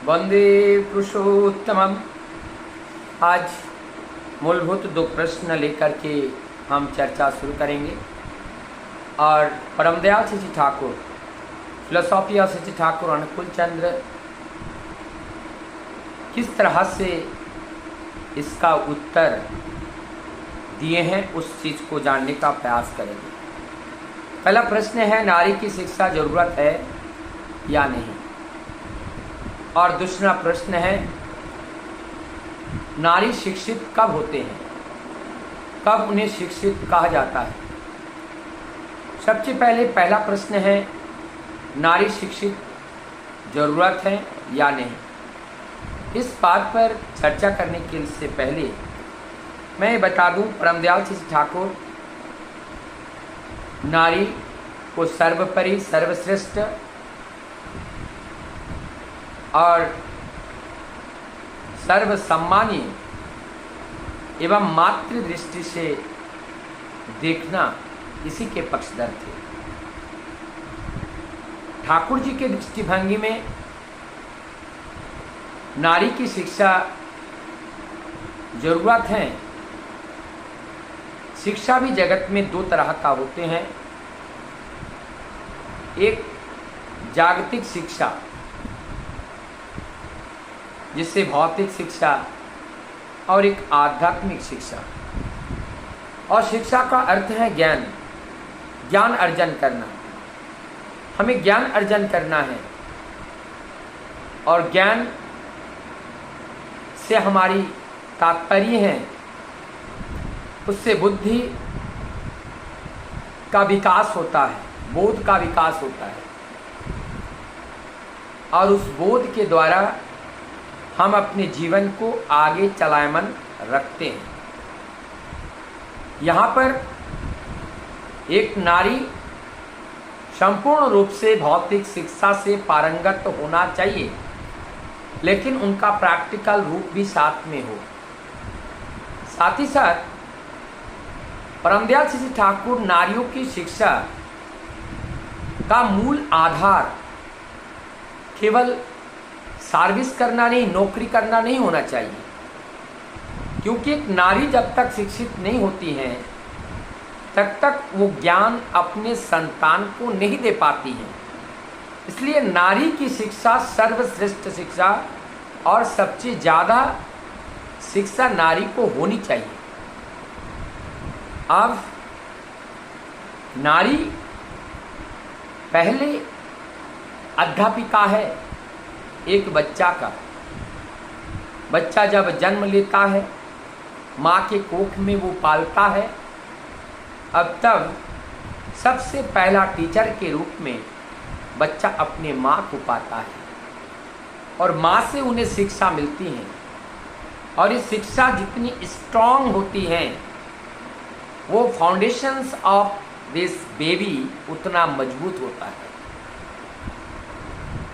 वंदे पुरुषोत्तमम। आज मूलभूत 2 प्रश्न लेकर के हम चर्चा शुरू करेंगे और परमदयाल शशि ठाकुर, फिलोसॉफी ऑफ शशि ठाकुर अनुकूल चंद्र किस तरह से इसका उत्तर दिए हैं उस चीज़ को जानने का प्रयास करेंगे। पहला प्रश्न है, नारी की शिक्षा जरूरत है या नहीं, और दूसरा प्रश्न है, नारी शिक्षित कब होते हैं, कब उन्हें शिक्षित कहा जाता है। सबसे पहले पहला प्रश्न है, नारी शिक्षित जरूरत है या नहीं। इस बात पर चर्चा करने के से पहले मैं बता दूं, परमदयाल शशि ठाकुर नारी को सर्वोपरि, सर्वश्रेष्ठ और सर्वसम्मानीय एवं मातृ दृष्टि से देखना, इसी के पक्षधर थे। ठाकुर जी के दृष्टिभंगी में नारी की शिक्षा जरूरत है। शिक्षा भी जगत में 2 तरह का होते हैं, एक जागतिक शिक्षा जिससे भौतिक शिक्षा, और एक आध्यात्मिक शिक्षा। और शिक्षा का अर्थ है ज्ञान, ज्ञान अर्जन करना। हमें ज्ञान अर्जन करना है और ज्ञान से हमारी तात्पर्य है, उससे बुद्धि का विकास होता है, बोध का विकास होता है, और उस बोध के द्वारा हम अपने जीवन को आगे चलायमान रखते हैं। यहाँ पर एक नारी संपूर्ण रूप से भौतिक शिक्षा से पारंगत होना चाहिए, लेकिन उनका प्रैक्टिकल रूप भी साथ में हो। साथ ही साथ परमदयाल शशि ठाकुर नारियों की शिक्षा का मूल आधार केवल सर्विस करना नहीं, नौकरी करना नहीं होना चाहिए, क्योंकि एक नारी जब तक शिक्षित नहीं होती है तब तक वो ज्ञान अपने संतान को नहीं दे पाती है। इसलिए नारी की शिक्षा सर्वश्रेष्ठ शिक्षा और सबसे ज़्यादा शिक्षा नारी को होनी चाहिए। अब नारी पहले अध्यापिका है एक बच्चा जब जन्म लेता है, माँ के कोख में वो पालता है। अब तब सबसे पहला टीचर के रूप में बच्चा अपने माँ को पाता है और माँ से उन्हें शिक्षा मिलती है, और ये शिक्षा जितनी स्ट्रांग होती है, वो फाउंडेशंस ऑफ दिस बेबी उतना मजबूत होता है।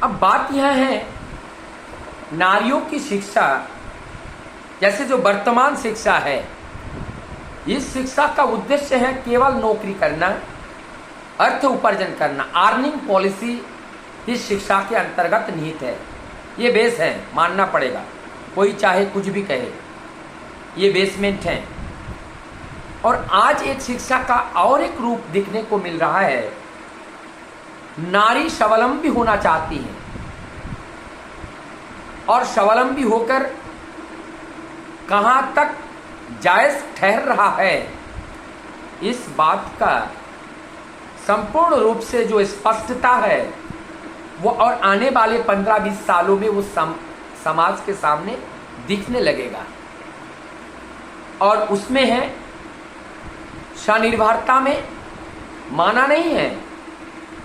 अब बात यह है, नारियों की शिक्षा, जैसे जो वर्तमान शिक्षा है, इस शिक्षा का उद्देश्य है केवल नौकरी करना, अर्थ उपार्जन करना। अर्निंग पॉलिसी इस शिक्षा के अंतर्गत निहित है। ये बेस है, मानना पड़ेगा, कोई चाहे कुछ भी कहे, ये बेसमेंट है। और आज एक शिक्षा का और एक रूप दिखने को मिल रहा है, नारी स्वावलंबी होना चाहती है, और स्वावलंबी होकर कहां तक जायज ठहर रहा है, इस बात का संपूर्ण रूप से जो स्पष्टता है वो और आने वाले 15-20 सालों में वो समाज के सामने दिखने लगेगा। और उसमें है, स्वनिर्भरता में माना नहीं है,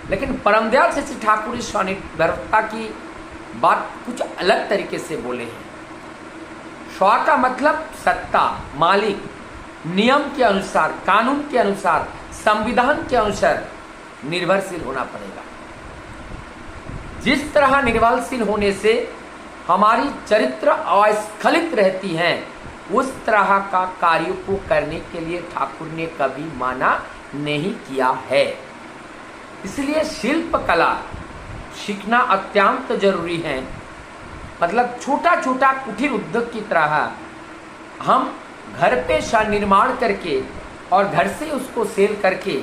लेकिन परमदयाल शशि ठाकुर इस स्वनिर्भरता की बात कुछ अलग तरीके से बोले हैं। स्व का मतलब सत्ता, मालिक, नियम के अनुसार, कानून के अनुसार, संविधान के अनुसार निर्भरशील होना पड़ेगा। जिस तरह निर्भरशील होने से हमारी चरित्र अस्खलित रहती है, उस तरह का कार्य को करने के लिए ठाकुर ने कभी माना नहीं किया है। इसलिए शिल्प कला सीखना अत्यंत जरूरी है। मतलब छोटा छोटा कुटीर उद्योग की तरह हम घर पे निर्माण करके और घर से उसको सेल करके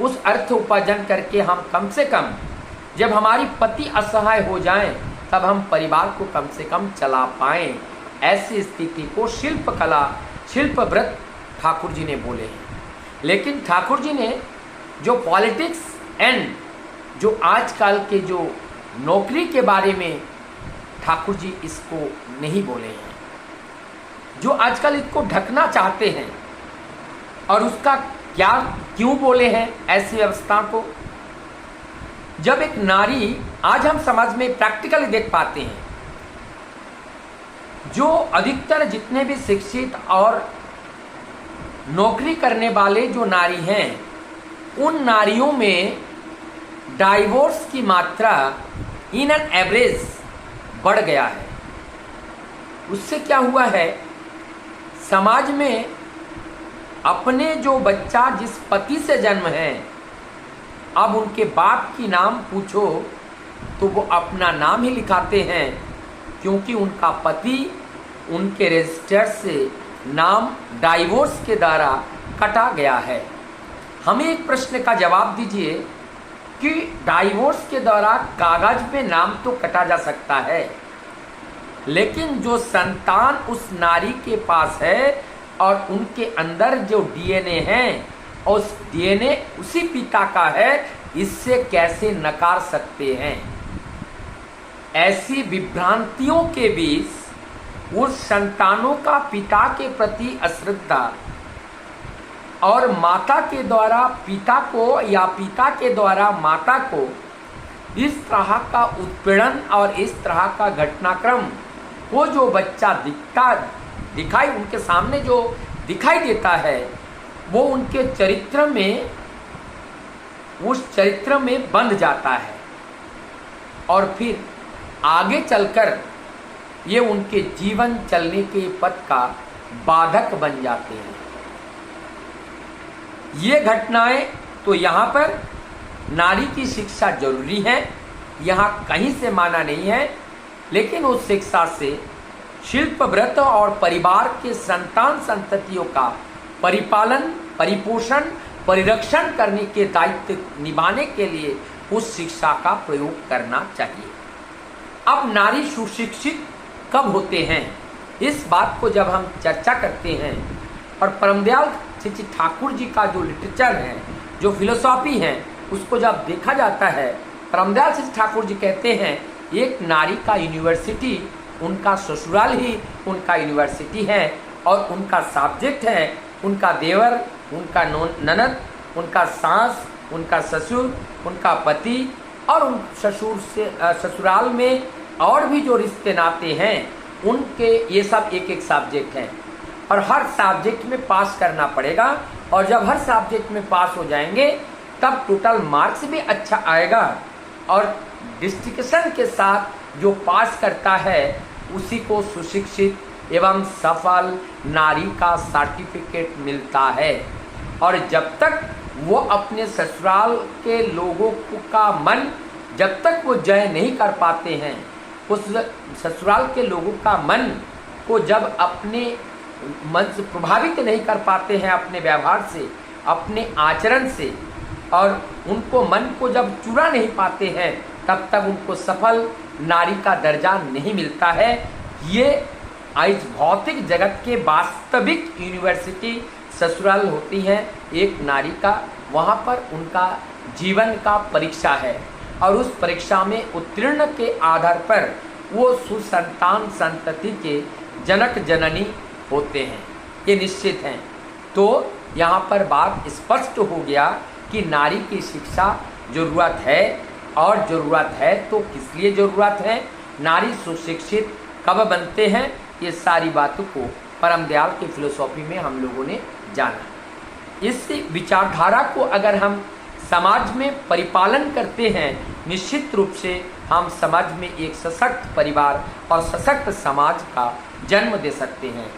उस अर्थ उपार्जन करके हम कम से कम, जब हमारी पति असहाय हो जाएं, तब हम परिवार को कम से कम चला पाएं। ऐसी स्थिति को शिल्पकला, शिल्पव्रत ठाकुर जी ने बोले हैं। लेकिन ठाकुर जी ने जो पॉलिटिक्स एंड जो आजकल के जो नौकरी के बारे में ठाकुर जी इसको नहीं बोले हैं, जो आजकल इसको ढकना चाहते हैं, और उसका क्या क्यों बोले हैं ऐसी व्यवस्था को। जब एक नारी, आज हम समाज में प्रैक्टिकली देख पाते हैं, जो अधिकतर जितने भी शिक्षित और नौकरी करने वाले जो नारी हैं, उन नारियों में डाइवोर्स की मात्रा इन एन एवरेज बढ़ गया है। उससे क्या हुआ है, समाज में अपने जो बच्चा जिस पति से जन्म है, अब उनके बाप की नाम पूछो तो वो अपना नाम ही लिखाते हैं, क्योंकि उनका पति उनके रजिस्टर से नाम डाइवोर्स के द्वारा कटा गया है। हमें एक प्रश्न का जवाब दीजिए कि डाइवोर्स के द्वारा कागज पे नाम तो कटा जा सकता है, लेकिन जो संतान उस नारी के पास है और उनके अंदर जो डीएनए है, उस डीएनए उसी पिता का है, इससे कैसे नकार सकते हैं। ऐसी विभ्रांतियों के बीच उस संतानों का पिता के प्रति अश्रद्धा और माता के द्वारा पिता को या पिता के द्वारा माता को इस तरह का उत्पीड़न और इस तरह का घटनाक्रम को जो बच्चा दिखाई उनके सामने जो दिखाई देता है, वो उनके चरित्र में, उस चरित्र में बंध जाता है और फिर आगे चलकर ये उनके जीवन चलने के पथ का बाधक बन जाते हैं। ये घटनाएं तो यहाँ पर नारी की शिक्षा जरूरी है, यहाँ कहीं से माना नहीं है, लेकिन उस शिक्षा से शिल्पव्रत और परिवार के संतान संततियों का परिपालन, परिपोषण, परिरक्षण करने के दायित्व निभाने के लिए उस शिक्षा का प्रयोग करना चाहिए। अब नारी सुशिक्षित कब होते हैं, इस बात को जब हम चर्चा करते हैं, और परमदयाल श्री ठाकुर जी का जो लिटरेचर है, जो फिलोसॉफी है, उसको जब देखा जाता है, परमदयाल श्री ठाकुर जी कहते हैं एक नारी का यूनिवर्सिटी उनका ससुराल ही उनका यूनिवर्सिटी है, और उनका सब्जेक्ट है उनका देवर, उनका ननद, उनका सास, उनका ससुर, उनका पति, और उन ससुर से ससुराल में और भी जो रिश्ते नाते हैं उनके, ये सब एक एक सब्जेक्ट हैं, और हर सब्जेक्ट में पास करना पड़ेगा। और जब हर सब्जेक्ट में पास हो जाएंगे तब टोटल मार्क्स भी अच्छा आएगा, और डिस्टिंक्शन के साथ जो पास करता है उसी को सुशिक्षित एवं सफल नारी का सर्टिफिकेट मिलता है। और जब तक वो अपने ससुराल के लोगों का मन, जब तक वो जय नहीं कर पाते हैं, उस ससुराल के लोगों का मन को जब अपने मन से प्रभावित नहीं कर पाते हैं, अपने व्यवहार से, अपने आचरण से, और उनको मन को जब चुरा नहीं पाते हैं, तब तक उनको सफल नारी का दर्जा नहीं मिलता है। ये आज भौतिक जगत के वास्तविक यूनिवर्सिटी ससुराल होती है एक नारी का, वहाँ पर उनका जीवन का परीक्षा है, और उस परीक्षा में उत्तीर्ण के आधार पर वो सुसंतान संतति के जनक जननी होते हैं, ये निश्चित हैं। तो यहाँ पर बात स्पष्ट हो गया कि नारी की शिक्षा जरूरत है, और ज़रूरत है तो किस लिए ज़रूरत है, नारी सुशिक्षित कब बनते हैं, ये सारी बातों को परमदयाल की फिलोसॉफी में हम लोगों ने जाना। इस विचारधारा को अगर हम समाज में परिपालन करते हैं, निश्चित रूप से हम समाज में एक सशक्त परिवार और सशक्त समाज का जन्म दे सकते हैं।